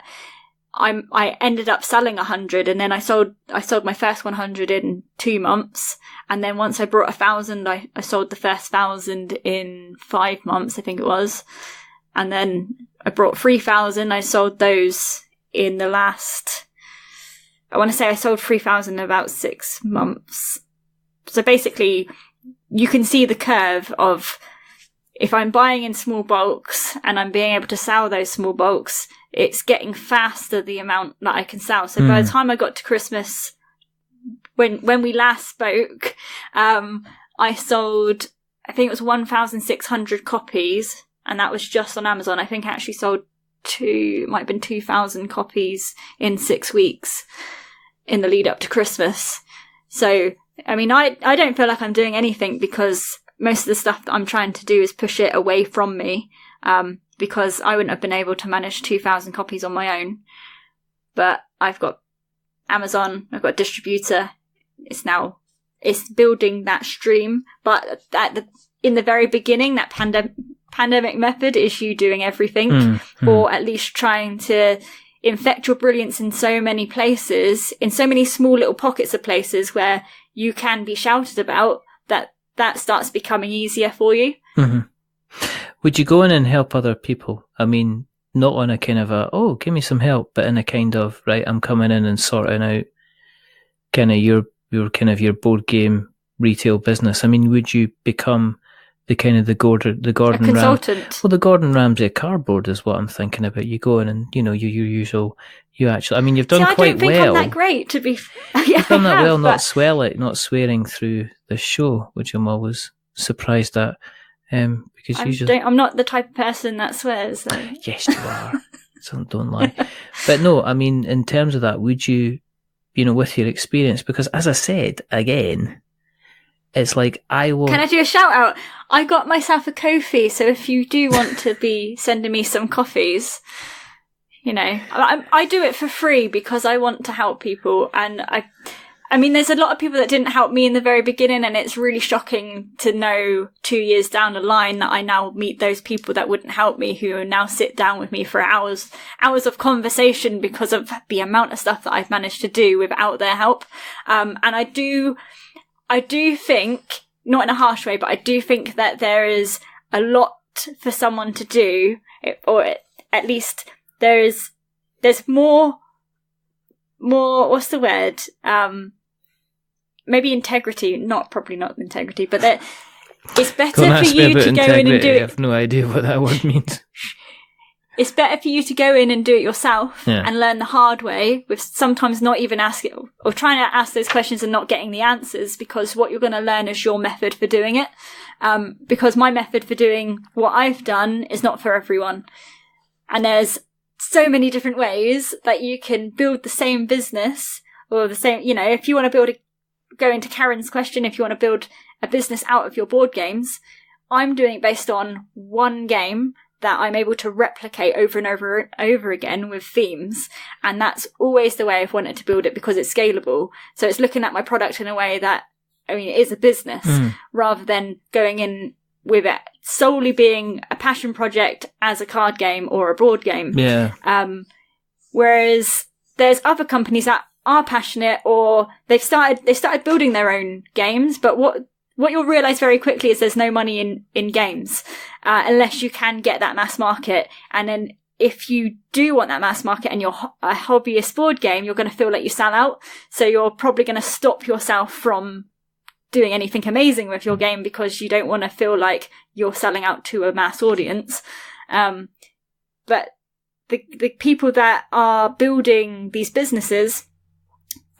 Speaker 3: I ended up selling 100, and then I sold my first 100 in 2 months, and then once I brought 1,000, I sold the first 1,000 in 5 months, I think it was, and then I brought 3,000. I sold those in the last, I want to say I sold 3,000 in about 6 months. So basically, you can see the curve of, if I'm buying in small bulks and I'm being able to sell those small bulks, it's getting faster the amount that I can sell. So by the time I got to Christmas, when we last spoke, I sold, I think it was 1,600 copies, and that was just on Amazon. I think I actually sold might have been 2,000 copies in 6 weeks in the lead up to Christmas. So, I mean, I don't feel like I'm doing anything, because most of the stuff that I'm trying to do is push it away from me, because I wouldn't have been able to manage 2,000 copies on my own. But I've got Amazon, I've got a distributor. It's building that stream. But in the very beginning, that pandemic method is you doing everything, or at least trying to infect your brilliance in so many places, in so many small little pockets of places where you can be shouted about, that starts becoming easier for you.
Speaker 2: Mm-hmm. Would you go in and help other people? I mean, not on a kind of a, give me some help, but in a kind of, right, I'm coming in and sorting out kind of your board game retail business. I mean, would you become the kind of the Gordon
Speaker 3: consultant?
Speaker 2: Well, the Gordon Ramsay cardboard is what I'm thinking about. You go in and, your usual, you've done quite well. I don't think I'm
Speaker 3: that great, to be
Speaker 2: You've done that well, not swearing through the show, which I'm always surprised at. Because
Speaker 3: I'm not the type of person that swears. So.
Speaker 2: Yes, you are. So don't lie. But no, I mean, in terms of that, would you, with your experience, because as I said, again, it's like Can
Speaker 3: I do a shout out? I got myself a Ko-fi, so if you do want to be sending me some coffees, I do it for free because I want to help people. And I mean, there's a lot of people that didn't help me in the very beginning, and it's really shocking to know 2 years down the line that I now meet those people that wouldn't help me, who now sit down with me for hours of conversation because of the amount of stuff that I've managed to do without their help. And I do think, not in a harsh way, but I do think that there is a lot for someone to do, or at least there's more, what's the word? Maybe integrity, probably not integrity, but that it's better for you to go in and do it.
Speaker 2: I have no idea what that word means.
Speaker 3: It's better for you to go in and do it yourself and learn the hard way, with sometimes not even asking or trying to ask those questions and not getting the answers, because what you're going to learn is your method for doing it. Because my method for doing what I've done is not for everyone. And there's so many different ways that you can build the same business, or the same, if you want to go into Karen's question, if you want to build a business out of your board games, I'm doing it based on one game that I'm able to replicate over and over and over again with themes. And that's always the way I've wanted to build it, because it's scalable. So it's looking at my product in a way that, it is a business, rather than going in with it solely being a passion project as a card game or a board game.
Speaker 2: Yeah.
Speaker 3: Whereas there's other companies that are passionate, or they started building their own games, but what you'll realise very quickly is there's no money in games, unless you can get that mass market. And then if you do want that mass market and you're a hobbyist board game, you're going to feel like you sell out. So you're probably going to stop yourself from doing anything amazing with your game, because you don't want to feel like you're selling out to a mass audience. But the people that are building these businesses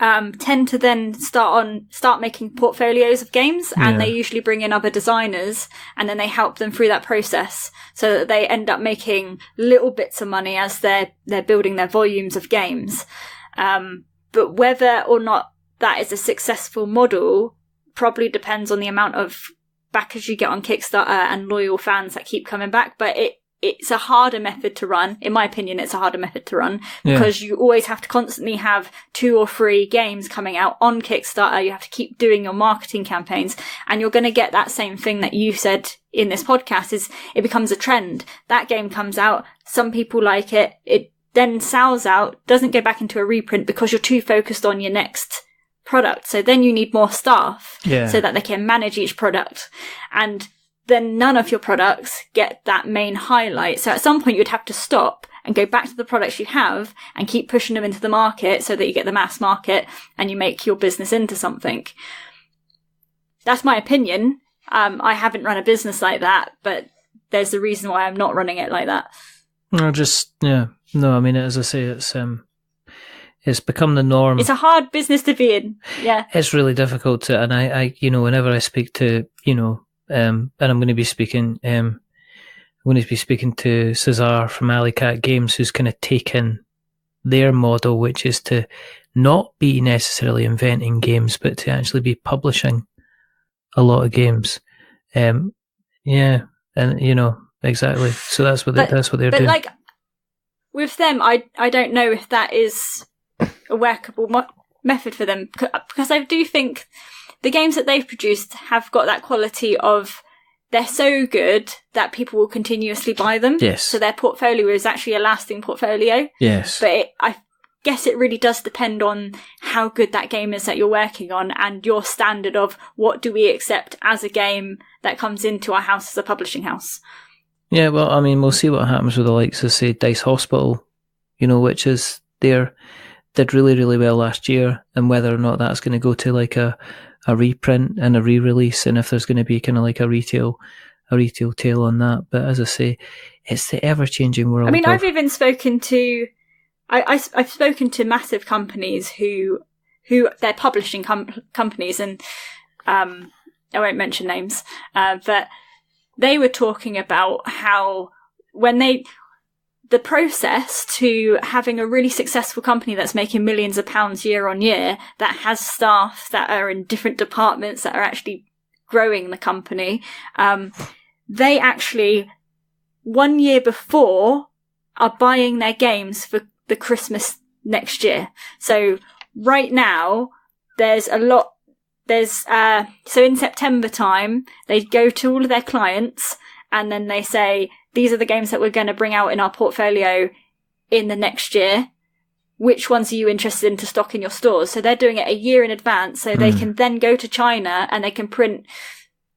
Speaker 3: tend to then start making portfolios of games, and they usually bring in other designers, and then they help them through that process, so that they end up making little bits of money as they're building their volumes of games. But whether or not that is a successful model probably depends on the amount of backers you get on Kickstarter and loyal fans that keep coming back. But it's a harder method to run. In my opinion, it's a harder method to run, because you always have to constantly have 2 or 3 games coming out on Kickstarter. You have to keep doing your marketing campaigns, and you're going to get that same thing that you said in this podcast, is it becomes a trend. That game comes out, some people like it, it then sells out, doesn't go back into a reprint because you're too focused on your next product. So then you need more staff so that they can manage each product. And then none of your products get that main highlight. So at some point you'd have to stop and go back to the products you have and keep pushing them into the market, so that you get the mass market and you make your business into something. That's my opinion. I haven't run a business like that, but there's a reason why I'm not running it like that.
Speaker 2: As I say, it's become the norm.
Speaker 3: It's a hard business to be in. Yeah.
Speaker 2: It's really difficult to, and I whenever I speak to, and I'm going to be speaking to Cesar from Alley Cat Games, who's kind of taken their model, which is to not be necessarily inventing games, but to actually be publishing a lot of games. Exactly. So that's what they're doing.
Speaker 3: Like with them, I don't know if that is a workable method for them, because I do think the games that they've produced have got that quality of they're so good that people will continuously buy them.
Speaker 2: Yes.
Speaker 3: So their portfolio is actually a lasting portfolio.
Speaker 2: Yes.
Speaker 3: But I guess it really does depend on how good that game is that you're working on and your standard of what do we accept as a game that comes into our house as a publishing house.
Speaker 2: Yeah, well, I mean, we'll see what happens with the likes of, say, Dice Hospital, which is did really, really well last year, and whether or not that's going to go to like a reprint and a re-release, and if there's going to be kind of like a retail tail on that. But as I say, it's the ever-changing world.
Speaker 3: I mean, I've even spoken to I've spoken to massive companies who they're publishing companies, and I won't mention names, but they were talking about how when the process to having a really successful company that's making millions of pounds year on year, that has staff that are in different departments that are actually growing the company, they actually 1 year before are buying their games for the Christmas next year. So right now there's so in September time they go to all of their clients and then they say, these are the games that we're going to bring out in our portfolio in the next year. Which ones are you interested in to stock in your stores? So they're doing it a year in advance, so they can then go to China and they can print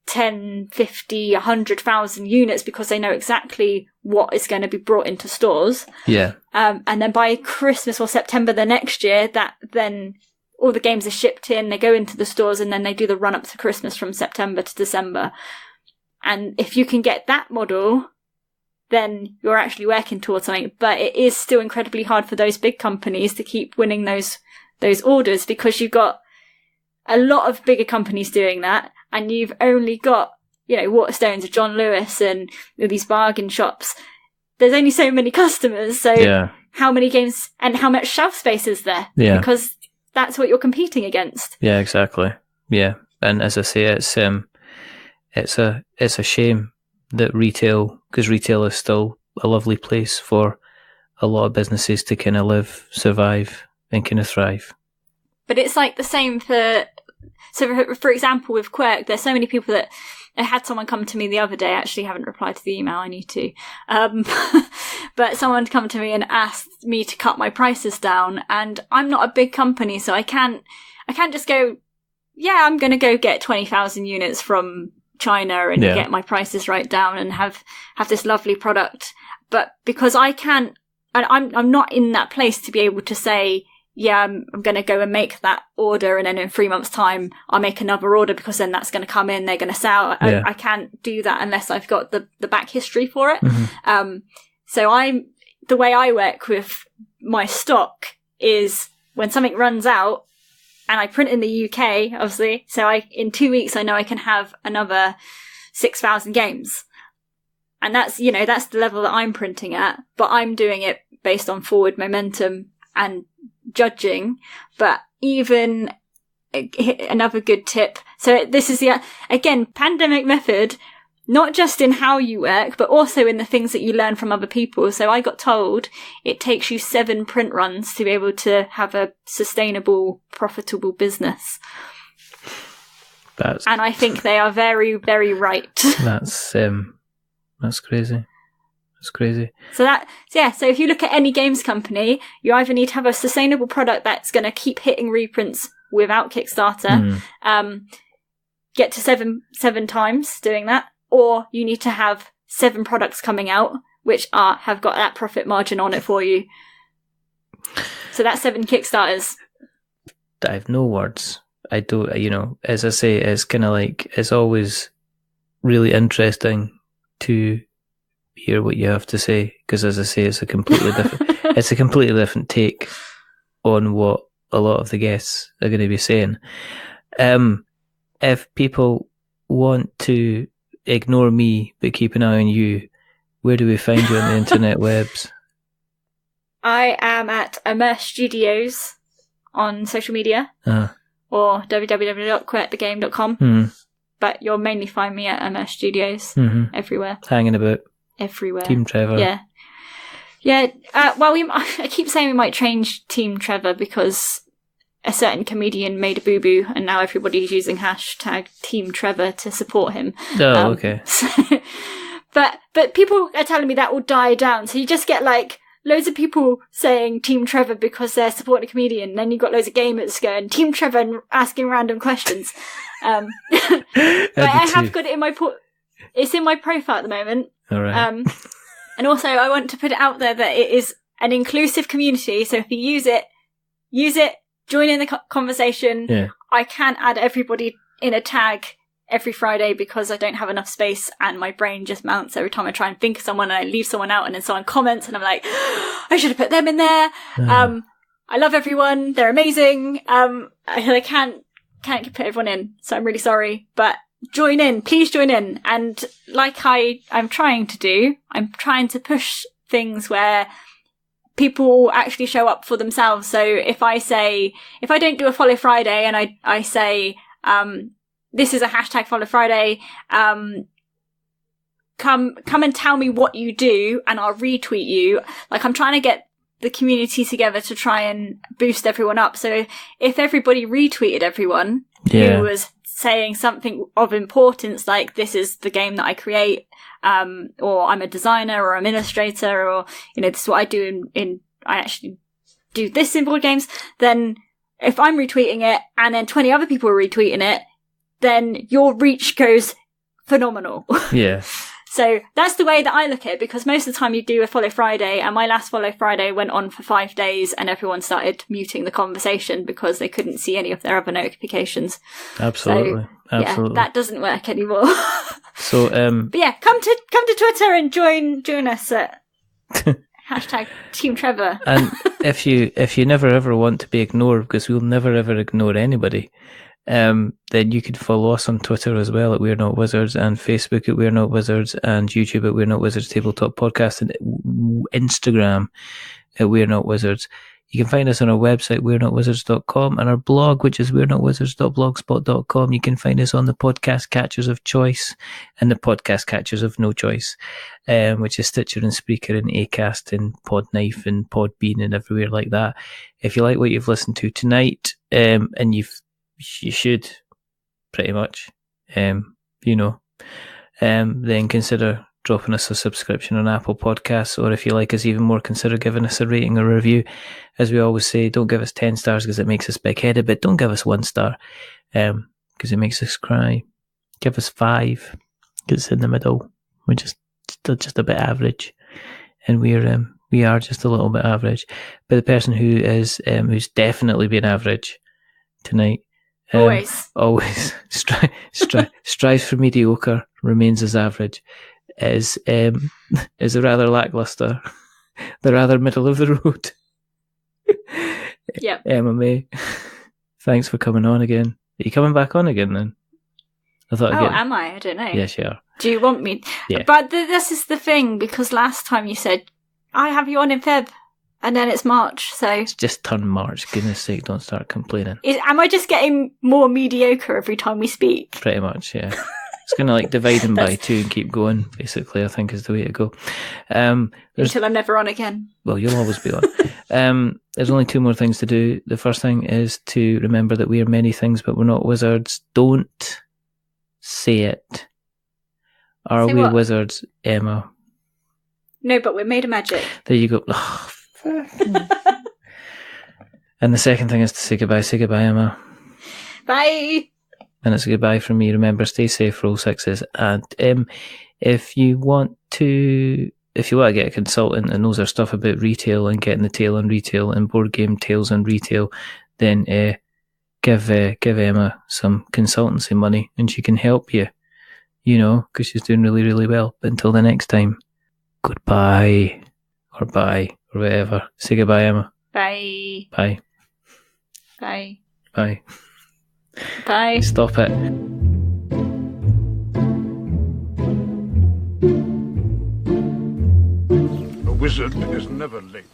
Speaker 3: 10, 50, 100,000 units because they know exactly what is going to be brought into stores.
Speaker 2: Yeah.
Speaker 3: And then by Christmas or September the next year, then all the games are shipped in, they go into the stores, and then they do the run up to Christmas from September to December. And if you can get that model, then you're actually working towards something. But it is still incredibly hard for those big companies to keep winning those orders, because you've got a lot of bigger companies doing that, and you've only got, Waterstones or John Lewis and these bargain shops. There's only so many customers, so how many games and how much shelf space is there?
Speaker 2: Yeah.
Speaker 3: Because that's what you're competing against.
Speaker 2: Yeah, exactly. Yeah. And as I say, it's a shame that because retail is still a lovely place for a lot of businesses to kind of live, survive, and kind of thrive.
Speaker 3: But it's like the same for example, with Quirk, there's so many people that I had someone come to me the other day. I actually haven't replied to the email. I need to. But someone come to me and asked me to cut my prices down, and I'm not a big company, so I can't just go, I'm going to go get 20,000 units from China and get my prices right down and have this lovely product. But because I can't, and I'm not in that place to be able to say, I'm going to go and make that order, and then in 3 months' time I'll make another order, because then that's going to come in, they're going to sell. I can't do that unless I've got the back history for it. Mm-hmm. So the way I work with my stock is when something runs out, and I print in the UK, obviously, so in 2 weeks I know I can have another 6,000 games. And that's the level that I'm printing at, but I'm doing it based on forward momentum and judging. But even another good tip, so this is again, pandemic method, not just in how you work, but also in the things that you learn from other people. So I got told it takes you 7 print runs to be able to have a sustainable, profitable business. And I think they are very, very right. That's
Speaker 2: crazy. That's crazy.
Speaker 3: So if you look at any games company, you either need to have a sustainable product that's going to keep hitting reprints without Kickstarter, get to seven times doing that, or you need to have 7 products coming out which have got that profit margin on it for you. So that's 7 Kickstarters.
Speaker 2: I have no words. I don't, as I say, it's kind of like, it's always really interesting to hear what you have to say, because as I say, it's a completely different take on what a lot of the guests are going to be saying. If people want to ignore me but keep an eye on you, where do we find you on the internet webs?
Speaker 3: I am at Emmerse Studios on social media, or www.quirkthegame.com. But you'll mainly find me at Emmerse Studios everywhere.
Speaker 2: Hanging about.
Speaker 3: Everywhere.
Speaker 2: Team Trevor.
Speaker 3: Yeah. Well, I keep saying we might change Team Trevor, because a certain comedian made a boo-boo and now everybody's using hashtag Team Trevor to support him.
Speaker 2: Oh, okay.
Speaker 3: So, but people are telling me that will die down. So you just get like loads of people saying Team Trevor because they're supporting a comedian. And then you've got loads of gamers going Team Trevor and asking random questions. But I have got it in it's in my profile at the moment.
Speaker 2: All right.
Speaker 3: And also I want to put it out there that it is an inclusive community. So if you use it, join in the conversation.
Speaker 2: Yeah.
Speaker 3: I can't add everybody in a tag every Friday because I don't have enough space and my brain just mounts every time I try and think of someone and I leave someone out and then someone comments and I'm like, I should have put them in there. I love everyone. They're amazing. I can't put everyone in. So I'm really sorry, but join in, please join in. And like I'm trying to do, I'm trying to push things where people actually show up for themselves. So if I don't do a Follow Friday and I say, this is a hashtag Follow Friday, come and tell me what you do and I'll retweet you. Like I'm trying to get the community together to try and boost everyone up. So if everybody retweeted everyone who was saying something of importance, like this is the game that I create, or I'm a designer or administrator, or, this is what I do I actually do this in board games, then if I'm retweeting it and then 20 other people are retweeting it, then your reach goes phenomenal.
Speaker 2: Yeah.
Speaker 3: So that's the way that I look at it, because most of the time you do a Follow Friday, and my last Follow Friday went on for 5 days and everyone started muting the conversation because they couldn't see any of their other notifications.
Speaker 2: Absolutely.
Speaker 3: So,
Speaker 2: absolutely.
Speaker 3: Yeah, that doesn't work anymore.
Speaker 2: So,
Speaker 3: but yeah, come to Twitter and join us at hashtag Team Trevor.
Speaker 2: And if you never ever want to be ignored, because we'll never ever ignore anybody, then you can follow us on Twitter as well at We're Not Wizards, and Facebook at We're Not Wizards, and YouTube at We're Not Wizards Tabletop Podcast, and Instagram at We're Not Wizards. You can find us on our website, we'renotwizards.com, and our blog, which is we'renotwizards.blogspot.com. You can find us on the podcast catchers of choice and the podcast catchers of no choice, which is Stitcher and Spreaker and Acast and Podknife and Podbean and everywhere like that. If you like what you've listened to tonight, and you should, pretty much, then consider dropping us a subscription on Apple Podcasts, or if you like us even more, consider giving us a rating or review. As we always say, don't give us 10 stars because it makes us big-headed, but don't give us 1 star because it makes us cry. Give us 5 because it's in the middle. We're just a bit average, and we are just a little bit average. But the person who is who's definitely been average tonight, always strives for mediocre, remains as average, is a rather lackluster, the rather middle of the road.
Speaker 3: Yep.
Speaker 2: Emma May, thanks for coming on again. Are you coming back on again then?
Speaker 3: Am I? I don't know.
Speaker 2: Yes, you are.
Speaker 3: Do you want me?
Speaker 2: Yeah.
Speaker 3: But this is the thing, because last time you said, I have you on in Feb, and then it's March, so...
Speaker 2: It's just turned March, goodness sake, don't start complaining.
Speaker 3: Am I just getting more mediocre every time we speak?
Speaker 2: Pretty much, yeah. It's going to like divide them by 2 and keep going, basically, I think is the way to go.
Speaker 3: Until I'm never on again.
Speaker 2: Well, you'll always be on. There's only 2 more things to do. The first thing is to remember that we are many things, but we're not wizards. Don't say it. Are
Speaker 3: say
Speaker 2: we
Speaker 3: what?
Speaker 2: Wizards, Emma?
Speaker 3: No, but we're made of magic.
Speaker 2: There you go. And the second thing is to say goodbye. Say goodbye, Emma.
Speaker 3: Bye.
Speaker 2: And it's a goodbye from me. Remember, stay safe, roll 6s. And if you want to get a consultant that knows their stuff about retail and getting the tail on retail and board game tails on retail, then give Emma some consultancy money and she can help you, because she's doing really, really well. But until the next time, goodbye, or bye, or whatever. Say goodbye, Emma.
Speaker 3: Bye.
Speaker 2: Bye.
Speaker 3: Bye.
Speaker 2: Bye.
Speaker 3: Bye.
Speaker 2: Stop it.
Speaker 4: A wizard is never late.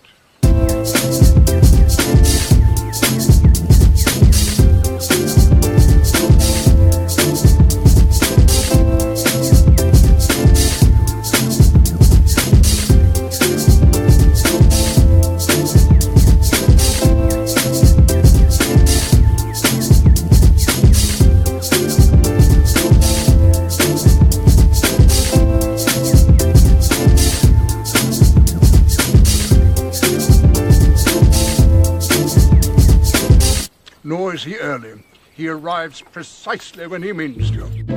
Speaker 4: is he early. He arrives precisely when he means to.